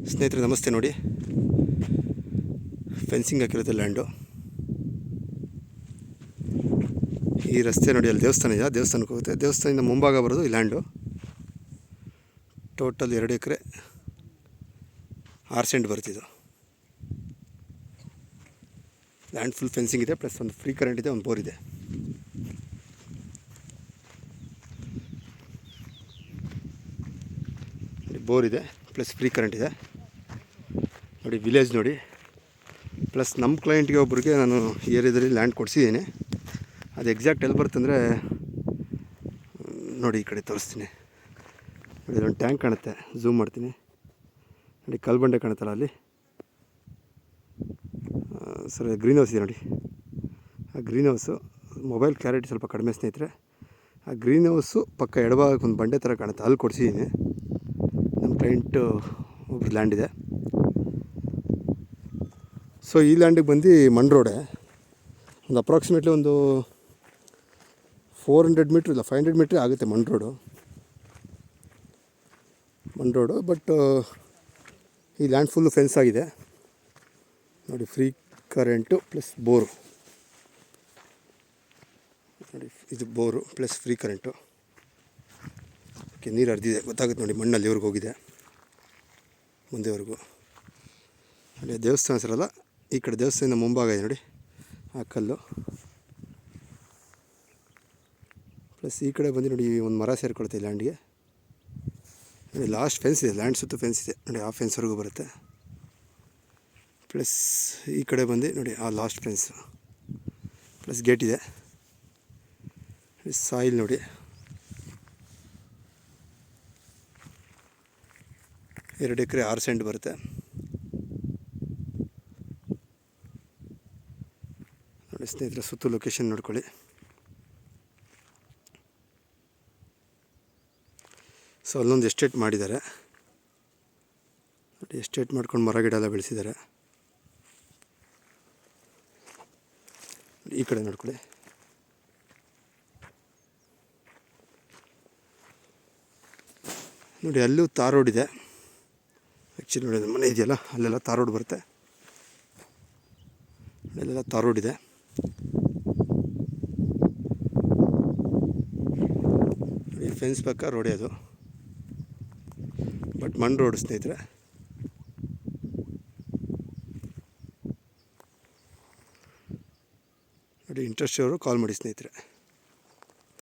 ಸ್ನೇಹಿತರೆ ನಮಸ್ತೆ. ನೋಡಿ, ಫೆನ್ಸಿಂಗ್ ಹಾಕಿರುತ್ತೆ ಲ್ಯಾಂಡು. ಈ ರಸ್ತೆ ನೋಡಿ, ಅಲ್ಲಿ ದೇವಸ್ಥಾನ ಇದೆ, ದೇವಸ್ಥಾನಕ್ಕೆ ಹೋಗುತ್ತೆ. ದೇವಸ್ಥಾನದಿಂದ ಮುಂಭಾಗ ಬರೋದು ಈ ಲ್ಯಾಂಡು. ಟೋಟಲ್ 2 ಎಕರೆ 6 ಸೆಂಟ್ ಬರ್ತಿದ್ದು ಲ್ಯಾಂಡ್. ಫುಲ್ ಫೆನ್ಸಿಂಗ್ ಇದೆ, ಪ್ಲಸ್ ಒಂದು ಫ್ರೀ ಕರೆಂಟ್ ಇದೆ, ಒಂದು ಬೋರ್ ಇದೆ. ಬೋರ್ ಇದೆ, ಪ್ಲಸ್ ಫ್ರೀ ಕರೆಂಟ್ ಇದೆ. ನೋಡಿ ವಿಲೇಜ್ ನೋಡಿ. ಪ್ಲಸ್ ನಮ್ಮ ಕ್ಲೈಂಟ್ಗೆ ಒಬ್ಬರಿಗೆ ನಾನು ಈ ಏರಿಯಾದಲ್ಲಿ ಲ್ಯಾಂಡ್ ಕೊಡಿಸಿದ್ದೀನಿ. ಅದು ಎಕ್ಸಾಕ್ಟ್ ಎಲ್ಲಿ ಬರ್ತಂದರೆ ನೋಡಿ, ಈ ಕಡೆ ತೋರಿಸ್ತೀನಿ. ನೋಡಿ, ಒಂದು ಟ್ಯಾಂಕ್ ಕಾಣುತ್ತೆ, ಝೂಮ್ ಮಾಡ್ತೀನಿ. ನೋಡಿ, ಕಲ್ಬಂಡೆ ಕಾಣುತ್ತಲ್ಲ ಅಲ್ಲಿ ಸರ್, ಗ್ರೀನ್ ಹೌಸ್ ಇದೆ ನೋಡಿ. ಆ ಗ್ರೀನ್ ಹೌಸು ಮೊಬೈಲ್ ಕ್ಲಾರಿಟಿ ಸ್ವಲ್ಪ ಕಡಿಮೆ ಸ್ನೇಹಿತರೆ. ಆ ಗ್ರೀನ್ ಹೌಸು ಪಕ್ಕ ಎಡಭಾಗಕ್ಕೆ ಒಂದು ಬಂಡೆ ಥರ ಕಾಣುತ್ತೆ, ಅಲ್ಲಿ ಕೊಡಿಸಿದ್ದೀನಿ. ನಮ್ಮ ಕ್ಲೈಂಟು ಒಬ್ರು ಲ್ಯಾಂಡ್ ಇದೆ. ಸೊ ಈ ಲ್ಯಾಂಡಿಗೆ ಬಂದು ಮಣ್ ರೋಡೆ. ಒಂದು ಅಪ್ರಾಕ್ಸಿಮೇಟ್ಲಿ ಒಂದು 400 ಮೀಟ್ರ್ ಇಲ್ಲ 500 ಮೀಟ್ರ್ ಆಗುತ್ತೆ ಮಣ್ ರೋಡು. ಬಟ್ ಈ ಲ್ಯಾಂಡ್ ಫುಲ್ಲು ಫೆನ್ಸ್ ಆಗಿದೆ ನೋಡಿ. ಫ್ರೀ ಕರೆಂಟು ಪ್ಲಸ್ ಬೋರು ನೋಡಿ. ಇದು bore plus free current. Okay, ನೀರು ಹರಿದಿದೆ ಗೊತ್ತಾಗುತ್ತೆ ನೋಡಿ, ಮಣ್ಣಲ್ಲಿ ಇವ್ರಿಗೆ ಹೋಗಿದೆ ಮುಂದೆವರೆಗೂ. ನೋಡಿ, ದೇವಸ್ಥಾನ ಹೆಸರಲ್ಲ, ಈ ಕಡೆ ದೇವಸ್ಥಾನದ ಮುಂಭಾಗ ಇದೆ ನೋಡಿ ಆ ಕಲ್ಲು. ಪ್ಲಸ್ ಈ ಕಡೆ ಬಂದು ನೋಡಿ, ಒಂದು ಮರ ಸೇರಿಕೊಳುತ್ತೆ ಈ ಲ್ಯಾಂಡ್ಗೆ. ನೋಡಿ, ಲಾಸ್ಟ್ ಫೆನ್ಸ್ ಇದೆ, ಲ್ಯಾಂಡ್ ಸುತ್ತು ಫೆನ್ಸ್ ಇದೆ ನೋಡಿ, ಆ ಫೆನ್ಸ್ವರೆಗೂ ಬರುತ್ತೆ. ಪ್ಲಸ್ ಈ ಕಡೆ ಬಂದು ನೋಡಿ, ಆ ಲಾಸ್ಟ್ ಫೆನ್ಸು ಪ್ಲಸ್ ಗೇಟ್ ಇದೆ. ಸಾಯಿಲ್ ನೋಡಿ, ಎರಡು ಎಕರೆ 6 ಸೆಂಟ್ ಬರುತ್ತೆ ನೋಡಿ. ಸ್ನೇಹಿತರೆ, ಸುತ್ತು ಲೊಕೇಶನ್ ನೋಡ್ಕೊಳ್ಳಿ. ಸೊ ಅಲ್ಲೊಂದು ಎಸ್ಟೇಟ್ ಮಾಡಿದ್ದಾರೆ ನೋಡಿ. ಎಸ್ಟೇಟ್ ಮಾಡ್ಕೊಂಡು ಮರ ಗಿಡ ಎಲ್ಲ ಬೆಳೆಸಿದ್ದಾರೆ. ಈ ಕಡೆ ನೋಡ್ಕೊಳ್ಳಿ. ನೋಡಿ, ಅಲ್ಲೂ ತಾರ್ ರೋಡ್ ಇದೆ. ಆ್ಯಕ್ಚುಲಿ ನೋಡಿ, ಮನೆ ಇದೆಯಲ್ಲ ಅಲ್ಲೆಲ್ಲ ತಾರ್ ರೋಡ್ ಬರುತ್ತೆ. ಅಲ್ಲೆಲ್ಲ ತಾರ್ ರೋಡ್ ಇದೆ. ಈ ಫೆನ್ಸ್ ಪಕ್ಕ ರೋಡೇ ಅದು, ಬಟ್ ಮಣ್ ರೋಡ್ ಸ್ನೇಹಿತರೆ. ನೋಡಿ, ಇಂಟ್ರೆಸ್ಟ್ ಅವರು ಕಾಲ್ ಮಾಡಿ ಸ್ನೇಹಿತರೆ.